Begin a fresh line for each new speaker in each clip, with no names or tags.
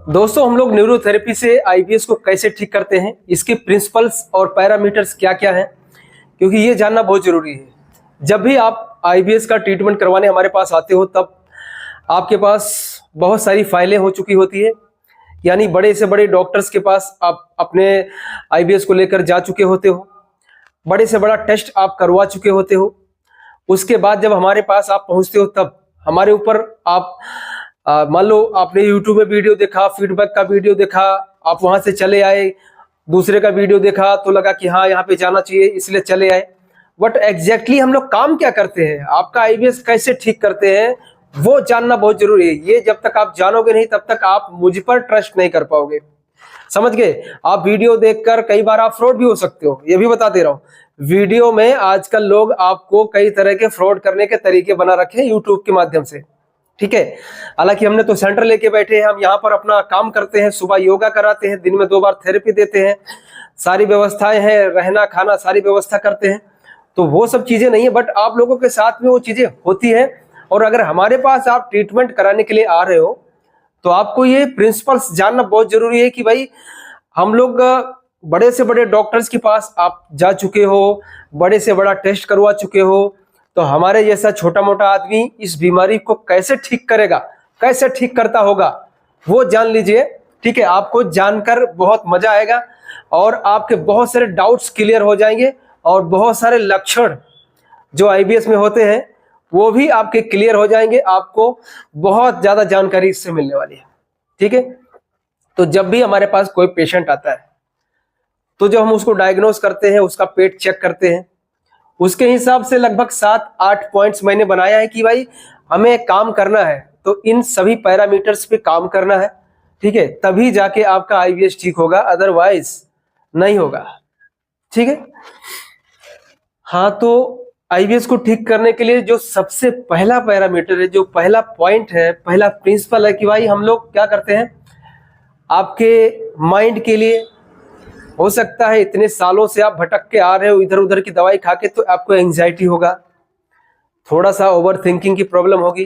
दोस्तों, हम लोग न्यूरोथेरेपी से आईबीएस को कैसे ठीक करते हैं, इसके प्रिंसिपल्स और पैरामीटर्स क्या क्या हैं, क्योंकि ये जानना बहुत ज़रूरी है। जब भी आप आईबीएस का ट्रीटमेंट करवाने हमारे पास आते हो, तब आपके पास बहुत सारी फाइलें हो चुकी होती है, यानी बड़े से बड़े डॉक्टर्स के पास आप अपने आईबीएस को लेकर जा चुके होते हो, बड़े से बड़ा टेस्ट आप करवा चुके होते हो। उसके बाद जब हमारे पास आप पहुंचते हो, तब हमारे ऊपर आप मान लो आपने यूट्यूब में वीडियो देखा, फीडबैक का वीडियो देखा, आप वहां से चले आए, दूसरे का वीडियो देखा तो लगा कि हाँ यहाँ पे जाना चाहिए इसलिए चले आए। बट एग्जैक्टली हम लोग काम क्या करते हैं, आपका आईबीएस कैसे ठीक करते हैं, वो जानना बहुत जरूरी है। ये जब तक आप जानोगे नहीं, तब तक आप मुझ पर ट्रस्ट नहीं कर पाओगे। समझ गए? आप वीडियो देखकर कई बार आप फ्रॉड भी हो सकते हो, ये भी बता दे रहा हूं। वीडियो में आजकल लोग आपको कई तरह के फ्रॉड करने के तरीके बना रखे हैं यूट्यूब के माध्यम से, ठीक है। हालांकि हमने तो सेंटर लेके बैठे हैं, हम यहाँ पर अपना काम करते हैं, सुबह योगा कराते हैं, दिन में 2 बार थेरेपी देते हैं, सारी व्यवस्थाएं हैं, रहना खाना सारी व्यवस्था करते हैं। तो वो सब चीजें नहीं है, बट आप लोगों के साथ में वो चीजें होती है। और अगर हमारे पास आप ट्रीटमेंट कराने के लिए आ रहे हो, तो आपको ये प्रिंसिपल्स जानना बहुत जरूरी है कि भाई हम लोग बड़े से बड़े डॉक्टर्स के पास आप जा चुके हो, बड़े से बड़ा टेस्ट करवा चुके हो, तो हमारे जैसा छोटा मोटा आदमी इस बीमारी को कैसे ठीक करेगा, कैसे ठीक करता होगा, वो जान लीजिए, ठीक है। आपको जानकर बहुत मजा आएगा और आपके बहुत सारे डाउट्स क्लियर हो जाएंगे और बहुत सारे लक्षण जो आईबीएस में होते हैं वो भी आपके क्लियर हो जाएंगे। आपको बहुत ज्यादा जानकारी इससे मिलने वाली है, ठीक है। तो जब भी हमारे पास कोई पेशेंट आता है, तो जब हम उसको डायग्नोस करते हैं, उसका पेट चेक करते हैं, उसके हिसाब से लगभग 7-8 पॉइंट्स मैंने बनाया है कि भाई हमें काम करना है, तो इन सभी पैरामीटर्स पे काम करना है, ठीक है। तभी जाके आपका आईबीएस ठीक होगा, अदरवाइज नहीं होगा, ठीक है। हाँ, तो आईबीएस को ठीक करने के लिए जो सबसे पहला पैरामीटर है, जो पहला पॉइंट है, पहला प्रिंसिपल है कि भाई हम लोग क्या करते हैं, आपके माइंड के लिए हो सकता है इतने सालों से आप भटक के आ रहे हो इधर उधर की दवाई खा के, तो आपको एंजाइटी होगा, थोड़ा सा ओवर थिंकिंग की प्रॉब्लम होगी,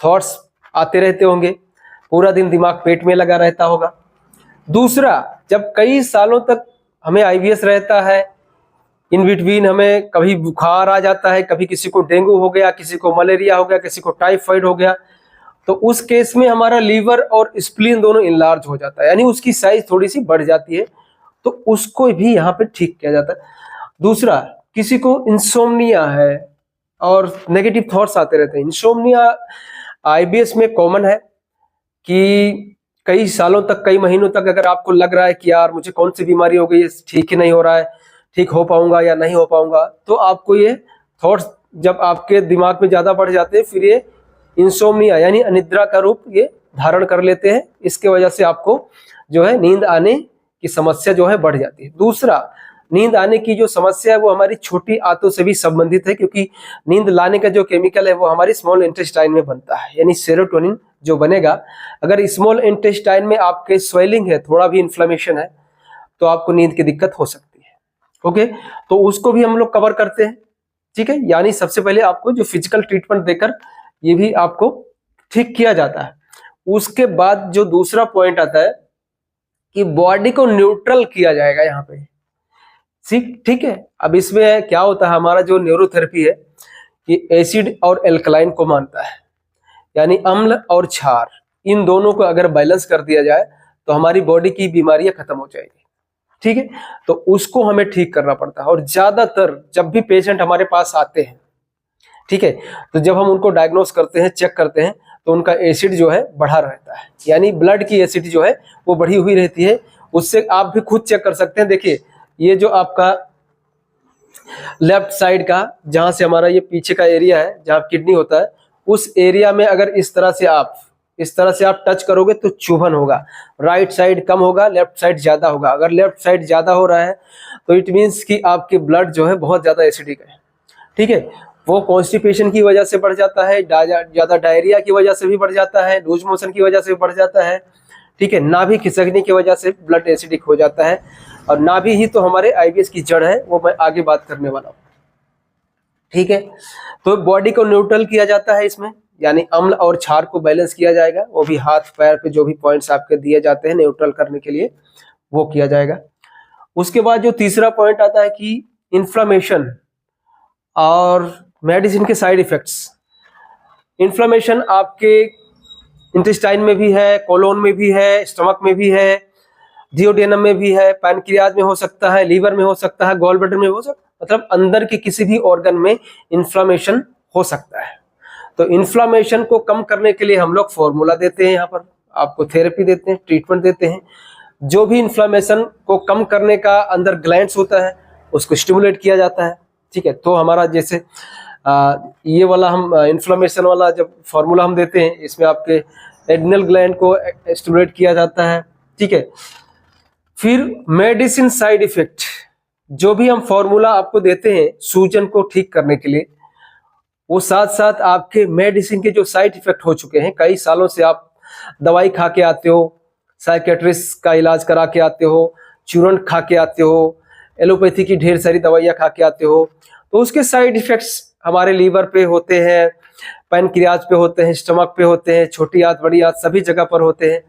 थॉट्स आते रहते होंगे, पूरा दिन दिमाग पेट में लगा रहता होगा। दूसरा, जब कई सालों तक हमें आईबीएस रहता है, इन बिटवीन हमें कभी बुखार आ जाता है, कभी किसी को डेंगू हो गया, किसी को मलेरिया हो गया, किसी को टाइफाइड हो गया, तो उस केस में हमारा लीवर और स्प्लीन दोनों इनलार्ज हो जाता है, यानी उसकी साइज थोड़ी सी बढ़ जाती है, तो उसको भी यहाँ पे ठीक किया जाता है। दूसरा, किसी को इंसोम्निया है और नेगेटिव थॉट्स आते रहते हैं। इंसोम्निया आईबीएस में कॉमन है कि कई सालों तक, कई महीनों तक अगर आपको लग रहा है कि यार मुझे कौन सी बीमारी हो गई है, ठीक ही नहीं हो रहा है, ठीक हो पाऊंगा या नहीं हो पाऊंगा, तो आपको ये थॉट्स जब आपके दिमाग में ज्यादा बढ़ जाते हैं, फिर ये इंसोम्निया यानी अनिद्रा का रूप ये धारण कर लेते हैं। इसके वजह से आपको जो है नींद आने की समस्या जो है बढ़ जाती है। दूसरा, नींद आने की जो समस्या है वो हमारी छोटी आंतों से भी संबंधित है, क्योंकि नींद लाने का जो केमिकल है वो हमारी स्मॉल इंटेस्टाइन में बनता है, यानी सेरोटोनिन जो बनेगा। अगर स्मॉल इंटेस्टाइन में आपके स्वेलिंग है, थोड़ा भी इन्फ्लेमेशन है, तो आपको नींद की दिक्कत हो सकती है, ओके। तो उसको भी हम लोग कवर करते हैं, ठीक है। यानी सबसे पहले आपको जो फिजिकल ट्रीटमेंट देकर ये भी आपको ठीक किया जाता है। उसके बाद जो दूसरा पॉइंट आता है कि बॉडी को न्यूट्रल किया जाएगा यहाँ पे, ठीक है। अब इसमें क्या होता है, हमारा जो न्यूरोथेरेपी है ये एसिड और एल्कलाइन को मानता है, यानी अम्ल और क्षार, इन दोनों को अगर बैलेंस कर दिया जाए तो हमारी बॉडी की बीमारियां खत्म हो जाएगी, ठीक है। तो उसको हमें ठीक करना पड़ता है। और ज्यादातर जब भी पेशेंट हमारे पास आते हैं, ठीक है, तो जब हम उनको डायग्नोस करते हैं, चेक करते हैं, तो उनका एसिड जो है बढ़ा रहता है, यानी ब्लड की एसिड जो है वो बढ़ी हुई रहती है। उससे आप भी खुद चेक कर सकते हैं। देखिए, ये जो आपका लेफ्ट साइड का, जहां से हमारा ये पीछे का एरिया है जहां किडनी होता है, उस एरिया में अगर इस तरह से आप टच करोगे तो चुभन होगा। राइट साइड कम होगा, लेफ्ट साइड ज्यादा होगा। अगर लेफ्ट साइड ज्यादा हो रहा है तो इट मीन्स कि आपकी ब्लड जो है बहुत ज्यादा एसिडिक है, ठीक है। वो कॉन्स्टिपेशन की वजह से बढ़ जाता है, ज्यादा डायरिया की वजह से भी बढ़ जाता है, लूज मोशन की वजह से भी बढ़ जाता है, ठीक है। नाभि खिसकने की वजह से ब्लड एसिडिक हो जाता है, और नाभि ही तो हमारे आईबीएस की जड़ है, वो मैं आगे बात करने वाला हूँ, ठीक है। तो बॉडी को न्यूट्रल किया जाता है इसमें, यानी अम्ल और क्षार को बैलेंस किया जाएगा, वो भी हाथ पैर पे जो भी पॉइंट्स आपके दिए जाते हैं न्यूट्रल करने के लिए वो किया जाएगा। उसके बाद जो तीसरा पॉइंट आता है कि इन्फ्लामेशन और मेडिसिन के साइड इफेक्ट्स। इन्फ्लामेशन आपके इंटेस्टाइन में भी है, कोलोन में भी है, स्टमक में भी है, डियोडेनम में भी है, पैनक्रियाज में हो सकता है, लीवर में हो सकता है, गॉल ब्लैडर में हो सकता है, मतलब अंदर के किसी भी ऑर्गन में इन्फ्लामेशन हो सकता है। तो इन्फ्लामेशन को कम करने के लिए हम लोग फॉर्मूला देते हैं, यहाँ पर आपको थेरेपी देते हैं, ट्रीटमेंट देते हैं। जो भी इन्फ्लामेशन को कम करने का अंदर ग्लैंड्स होता है उसको स्टिमुलेट किया जाता है, ठीक है। तो हमारा जैसे ये वाला हम इन्फ्लामेशन वाला जब फॉर्मूला हम देते हैं, इसमें आपके एड्रिनल ग्लैंड को स्टिमुलेट किया जाता है, ठीक है। फिर मेडिसिन साइड इफेक्ट, जो भी हम फॉर्मूला आपको देते हैं सूजन को ठीक करने के लिए, वो साथ साथ आपके मेडिसिन के जो साइड इफेक्ट हो चुके हैं, कई सालों से आप दवाई खा के आते हो, साइकेट्रिस्ट का इलाज करा के आते हो, चूर्ण खा के आते हो, एलोपैथी की ढेर सारी दवाइयाँ खा के आते हो, तो उसके साइड इफेक्ट्स हमारे लीवर पे होते हैं, पैनक्रियाज पे होते हैं, स्टमक पे होते हैं, छोटी आंत बड़ी आंत सभी जगह पर होते हैं,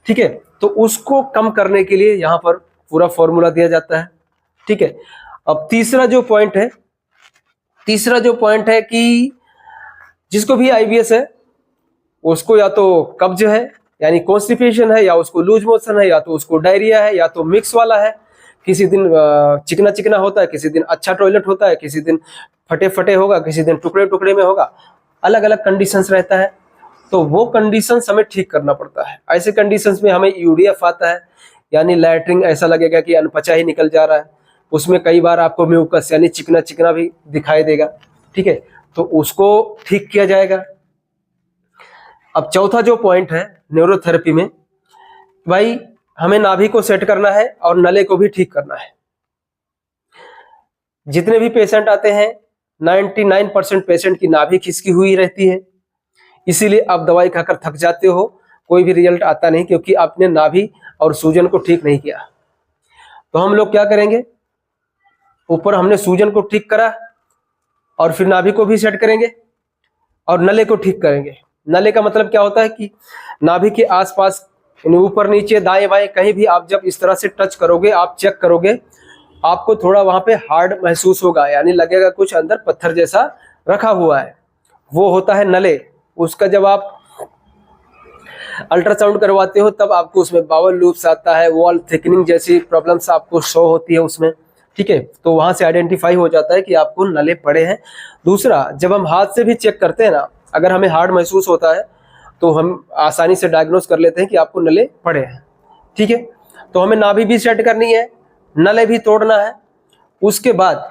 ठीक है। तो उसको कम करने के लिए यहाँ पर पूरा फॉर्मूला दिया जाता है, ठीक है। अब तीसरा जो पॉइंट है कि जिसको भी आईबीएस है उसको या तो कब्ज है यानी कॉन्स्टिपेशन है, या उसको लूज मोशन है, या तो उसको डायरिया है, या तो मिक्स वाला है। किसी दिन चिकना चिकना होता है, किसी दिन अच्छा टॉयलेट होता है, किसी दिन फटे फटे होगा, किसी दिन टुकड़े टुकड़े में होगा, अलग अलग कंडीशंस रहता है। तो वो कंडीशंस हमें ठीक करना पड़ता है। ऐसे कंडीशंस में हमें यूडीएफ आता है, यानी लैट्रिन ऐसा लगेगा कि अनपचा ही निकल जा रहा है, उसमें कई बार आपको म्यूकस यानी चिकना चिकना भी दिखाई देगा, ठीक है। तो उसको ठीक किया जाएगा। अब चौथा जो पॉइंट है न्यूरोथेरेपी में, भाई हमें नाभि को सेट करना है और नले को भी ठीक करना है। जितने भी पेशेंट आते हैं 99% पेशेंट की नाभि खिसकी हुई रहती है, इसीलिए आप दवाई खाकर थक जाते हो, कोई भी रिजल्ट आता नहीं, क्योंकि आपने नाभि और सूजन को ठीक नहीं किया। तो हम लोग क्या करेंगे, ऊपर हमने सूजन को ठीक करा और फिर नाभि को भी सेट करेंगे और नले को ठीक करेंगे। नले का मतलब क्या होता है कि नाभि के आसपास ऊपर नीचे दाएं बाएं कहीं भी आप जब इस तरह से टच करोगे, आप चेक करोगे, आपको थोड़ा वहां पे हार्ड महसूस होगा, यानी लगेगा कुछ अंदर पत्थर जैसा रखा हुआ है, वो होता है नले। उसका जब आप अल्ट्रासाउंड करवाते हो तब आपको उसमें बावल लूप्स आता है, वॉल थिकनिंग जैसी प्रॉब्लम्स आपको शो होती है उसमें, ठीक है। तो वहां से आइडेंटिफाई हो जाता है कि आपको नले पड़े हैं। दूसरा, जब हम हाथ से भी चेक करते हैं ना, अगर हमें हार्ड महसूस होता है तो हम आसानी से डायग्नोस कर लेते हैं कि आपको नले पड़े हैं, ठीक है। तो हमें नाभि भी सेट करनी है, नले भी तोड़ना है। उसके बाद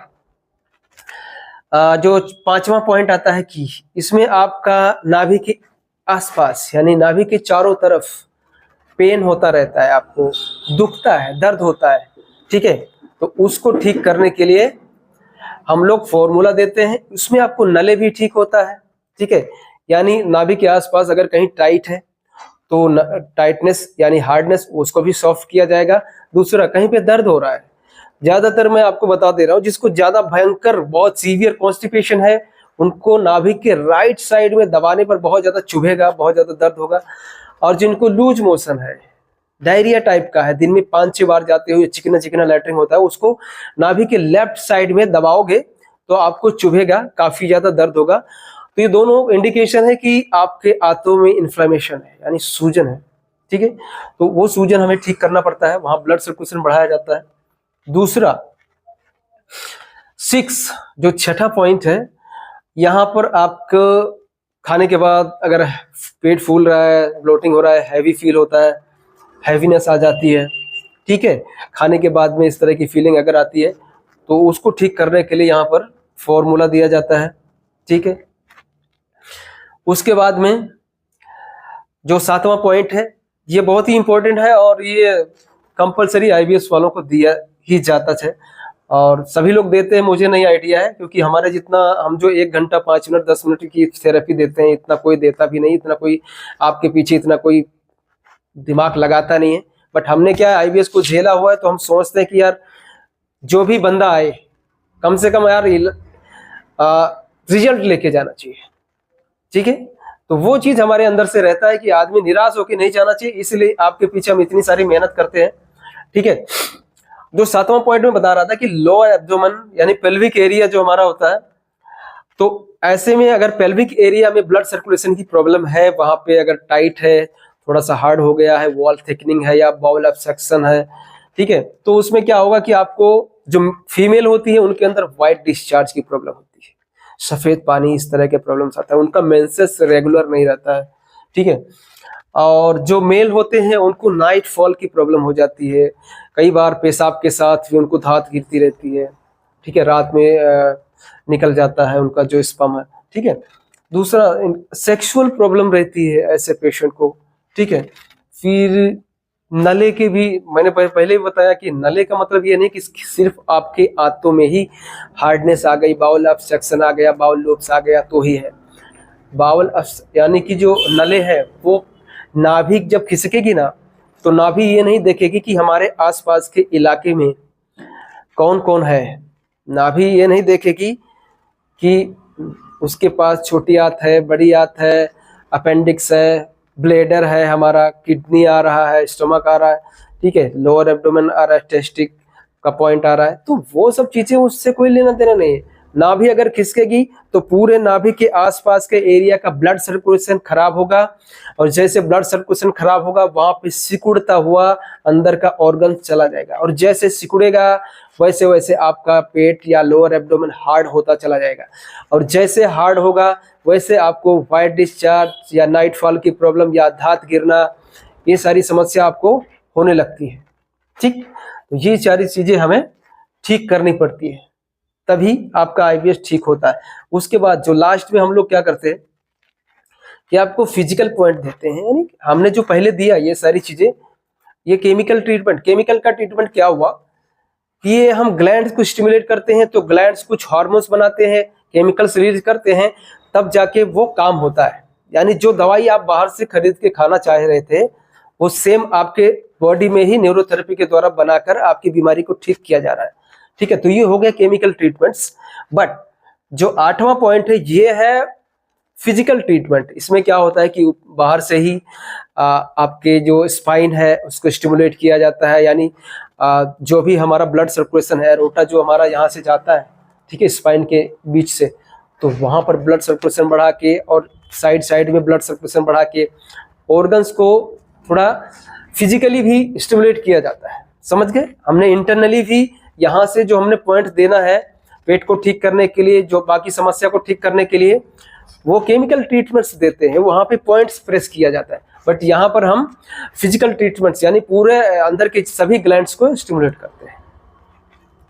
जो पांचवा पॉइंट आता है कि इसमें आपका नाभि के आसपास यानी नाभि के चारों तरफ पेन होता रहता है, आपको दुखता है, दर्द होता है, ठीक है। तो उसको ठीक करने के लिए हम लोग फॉर्मूला देते हैं, उसमें आपको नले भी ठीक होता है, ठीक है। यानी नाभि के आसपास अगर कहीं टाइट है तो टाइटनेस यानी हार्डनेस उसको भी सॉफ्ट किया जाएगा। दूसरा, कहीं पे दर्द हो रहा है, ज्यादातर मैं आपको बता दे रहा हूँ, जिसको ज्यादा भयंकर बहुत सीवियर कॉन्स्टिपेशन है उनको नाभि के राइट साइड में दबाने पर बहुत ज्यादा चुभेगा, बहुत ज्यादा दर्द होगा। और जिनको लूज मोशन है, डायरिया टाइप का है, दिन में 5-6 बार जाते हुए चिकना चिकना लैट्रिन होता है, उसको नाभि के लेफ्ट साइड में दबाओगे तो आपको चुभेगा, काफी ज्यादा दर्द होगा। तो ये दोनों इंडिकेशन है कि आपके आंतों में इन्फ्लेमेशन है यानी सूजन है, ठीक है। तो वो सूजन हमें ठीक करना पड़ता है, वहां ब्लड सर्कुलेशन बढ़ाया जाता है। दूसरा 6 जो छठा पॉइंट है, यहाँ पर आपको खाने के बाद अगर पेट फूल रहा है, ब्लोटिंग हो रहा है, हैवी फील होता है, हैवीनेस आ जाती है, ठीक है, खाने के बाद में इस तरह की फीलिंग अगर आती है तो उसको ठीक करने के लिए यहाँ पर फॉर्मूला दिया जाता है, ठीक है। उसके बाद में जो 7वां पॉइंट है, ये बहुत ही इंपॉर्टेंट है और ये कंपलसरी आईबीएस वालों को दिया ही जाता है और सभी लोग देते हैं, मुझे नहीं आइडिया है, क्योंकि हमारे जितना हम जो 1 घंटा 5 मिनट 10 मिनट की थेरेपी देते हैं इतना कोई देता भी नहीं, इतना कोई आपके पीछे इतना कोई दिमाग लगाता नहीं है। बट हमने क्या आईबीएस को झेला हुआ है, तो हम सोचते हैं कि यार जो भी बंदा आए कम से कम यार रिजल्ट लेके जाना चाहिए, ठीक है। तो वो चीज हमारे अंदर से रहता है कि आदमी निराश होकर नहीं जाना चाहिए, इसलिए आपके पीछे हम इतनी सारी मेहनत करते हैं। ठीक है, जो 7वां पॉइंट में बता रहा था कि लोअर एब्डोमेन यानी पेल्विक एरिया जो हमारा होता है, तो ऐसे में अगर पेल्विक एरिया में ब्लड सर्कुलेशन की प्रॉब्लम है, वहां पे अगर टाइट है, थोड़ा सा हार्ड हो गया है, वॉल थिकनिंग है या बाउल ऑब्स्ट्रक्शन है, ठीक है, तो उसमें क्या होगा कि आपको जो फीमेल होती है उनके अंदर व्हाइट डिस्चार्ज की प्रॉब्लम होती है, सफेद पानी, इस तरह के प्रॉब्लम्स आता है, उनका मेंसेस रेगुलर नहीं रहता है। ठीक है, और जो मेल होते हैं उनको नाइट फॉल की प्रॉब्लम हो जाती है, कई बार पेशाब के साथ भी उनको धात गिरती रहती है। ठीक है, रात में निकल जाता है उनका जो स्पर्म है। ठीक है, दूसरा सेक्सुअल प्रॉब्लम रहती है ऐसे पेशेंट को। ठीक है, फिर नले के भी मैंने पहले ही बताया कि नले का मतलब ये नहीं कि सिर्फ आपके आंतों में ही हार्डनेस आ गई, बाउल ऑब्स्ट्रक्शन आ गया, बाउल लोब्स आ गया तो ही है। बाउल यानी कि जो नले है वो नाभि जब खिसकेगी ना, तो नाभि ये नहीं देखेगी कि हमारे आसपास के इलाके में कौन कौन है, नाभि ये नहीं देखेगी कि उसके पास छोटी आंत है, बड़ी आंत है, अपेंडिक्स है, ब्लेडर है, हमारा किडनी आ रहा है, स्टमक आ रहा है, ठीक है, लोअर एब्डोमेन आ रहा है, टेस्टिक का पॉइंट आ रहा है, तो वो सब चीजें उससे कोई लेना देना नहीं है। नाभि अगर खिसकेगी तो पूरे नाभि के आसपास के एरिया का ब्लड सर्कुलेशन खराब होगा, और जैसे ब्लड सर्कुलेशन खराब होगा वहां पे सिकुड़ता हुआ अंदर का ऑर्गन चला जाएगा, और जैसे सिकुड़ेगा वैसे वैसे आपका पेट या लोअर एब्डोमेन हार्ड होता चला जाएगा, और जैसे हार्ड होगा वैसे आपको व्हाइट डिस्चार्ज या नाइट फॉल की प्रॉब्लम या धात गिरना, ये सारी समस्या आपको होने लगती है। ठीक, तो ये सारी चीजें हमें ठीक करनी पड़ती है, तभी आपका आईवीएफ ठीक होता है। उसके बाद जो लास्ट में हम लोग क्या करते हैं कि आपको फिजिकल पॉइंट देते हैं, यानी हमने जो पहले दिया ये सारी चीजें, ये केमिकल ट्रीटमेंट। केमिकल का ट्रीटमेंट क्या हुआ कि ये हम ग्लैंड्स को स्टिमुलेट करते हैं, तो ग्लैंड्स कुछ हार्मोन्स बनाते हैं, केमिकल्स रिलीज करते हैं, तब जाके वो काम होता है। यानी जो दवाई आप बाहर से खरीद के खाना चाह रहे थे वो सेम आपके बॉडी में ही न्यूरोथेरेपी के द्वारा बनाकर आपकी बीमारी को ठीक किया जा रहा है। ठीक है, तो ये हो गया केमिकल ट्रीटमेंट्स। बट जो 8वां पॉइंट है ये है फिजिकल ट्रीटमेंट। इसमें क्या होता है कि बाहर से ही आपके जो स्पाइन है उसको स्टिमुलेट किया जाता है, यानी जो भी हमारा ब्लड सर्कुलेशन है, रोटा जो हमारा यहाँ से जाता है, ठीक है, स्पाइन के बीच से, तो वहाँ पर ब्लड सर्कुलेशन बढ़ा के और साइड साइड में ब्लड सर्कुलेशन बढ़ा के ऑर्गन्स को थोड़ा फिजिकली भी स्टिमुलेट किया जाता है। समझ गए? हमने इंटरनली भी यहाँ से जो हमने पॉइंट देना है पेट को ठीक करने के लिए, जो बाकी समस्या को ठीक करने के लिए, वो केमिकल ट्रीटमेंट्स देते हैं, वहाँ पे पॉइंट्स प्रेस किया जाता है। बट यहाँ पर हम फिजिकल ट्रीटमेंट्स यानी पूरे अंदर के सभी ग्लैंड्स को स्टिमुलेट करते हैं।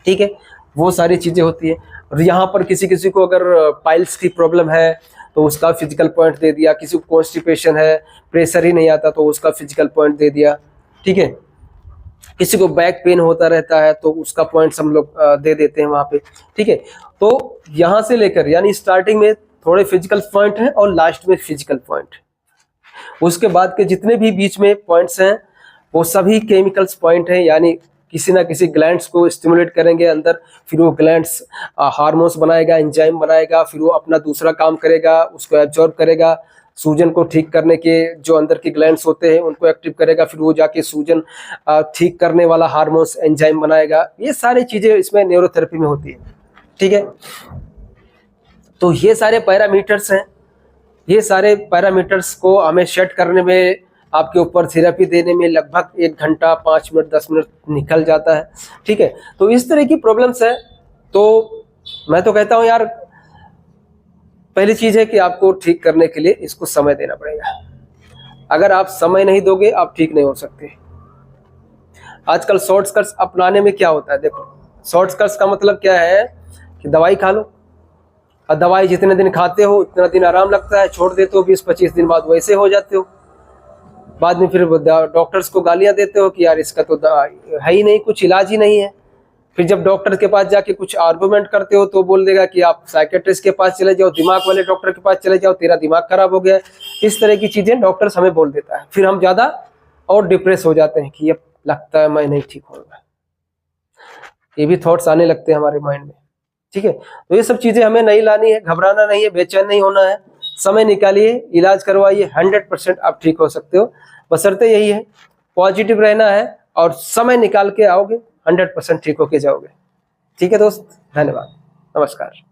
ठीक है, वो सारी चीजें होती है। और यहाँ पर किसी किसी को अगर पाइल्स की प्रॉब्लम है तो उसका फिजिकल पॉइंट दे दिया, किसी को कॉन्स्टिपेशन है, प्रेशर ही नहीं आता तो उसका फिजिकल पॉइंट दे दिया। ठीक है, किसी को बैक पेन होता रहता है तो उसका पॉइंट्स हम लोग दे देते हैं वहाँ पे। ठीक है, तो यहाँ से लेकर यानी स्टार्टिंग में थोड़े फिजिकल पॉइंट हैं और लास्ट में फिजिकल पॉइंट, उसके बाद के जितने भी बीच में पॉइंट्स हैं वो सभी केमिकल्स पॉइंट हैं, यानी किसी ना किसी ग्लैंड्स को स्टिमुलेट करेंगे अंदर, फिर वो ग्लैंड्स हार्मोन्स बनाएगा, एंजाइम बनाएगा, फिर वो अपना दूसरा काम करेगा, उसको एब्जॉर्ब करेगा, सूजन को ठीक करने के जो अंदर के ग्लैंड्स होते हैं उनको एक्टिव करेगा, फिर वो जाके सूजन ठीक करने वाला हार्मोन्स एंजाइम बनाएगा। ये सारी चीजें इसमें न्यूरोथेरेपी में होती है। ठीक है, तो ये सारे पैरामीटर्स हैं, ये सारे पैरामीटर्स को हमें सेट करने में, आपके ऊपर थेरेपी देने में लगभग 1 घंटा 5 मिनट 10 मिनट निकल जाता है। ठीक है, तो इस तरह की प्रॉब्लम्स है। तो मैं तो कहता हूँ यार, पहली चीज है कि आपको ठीक करने के लिए इसको समय देना पड़ेगा। अगर आप समय नहीं दोगे आप ठीक नहीं हो सकते। आजकल शॉर्टकट्स अपनाने में क्या होता है, देखो शॉर्टकट्स का मतलब क्या है कि दवाई खा लो, और दवाई जितने दिन खाते हो उतना दिन आराम लगता है, छोड़ देते हो 20-25 दिन बाद वैसे हो जाते हो, बाद में फिर डॉक्टर्स को गालियां देते हो कि यार इसका तो है ही नहीं, कुछ इलाज ही नहीं है। फिर जब डॉक्टर के पास जाके कुछ आर्गुमेंट करते हो तो बोल देगा कि आप साइकेट्रिस्ट के पास चले जाओ, दिमाग वाले डॉक्टर के पास चले जाओ, तेरा दिमाग खराब हो गया। इस तरह की चीजें डॉक्टर्स हमें बोल देता है, फिर हम ज्यादा और डिप्रेस हो जाते हैं कि ये लगता है मैं नहीं ठीक होऊंगा, ये भी थॉट्स आने लगते हैं हमारे माइंड में। ठीक है, तो ये सब चीजें हमें नहीं लानी है, घबराना नहीं है, बेचैन नहीं होना है, समय निकालिए, इलाज करवाइए, 100% आप ठीक हो सकते हो। बशर्ते यही है, पॉजिटिव रहना है और समय निकाल के आओगे, 100% ठीक होके जाओगे। ठीक है दोस्त, धन्यवाद, नमस्कार।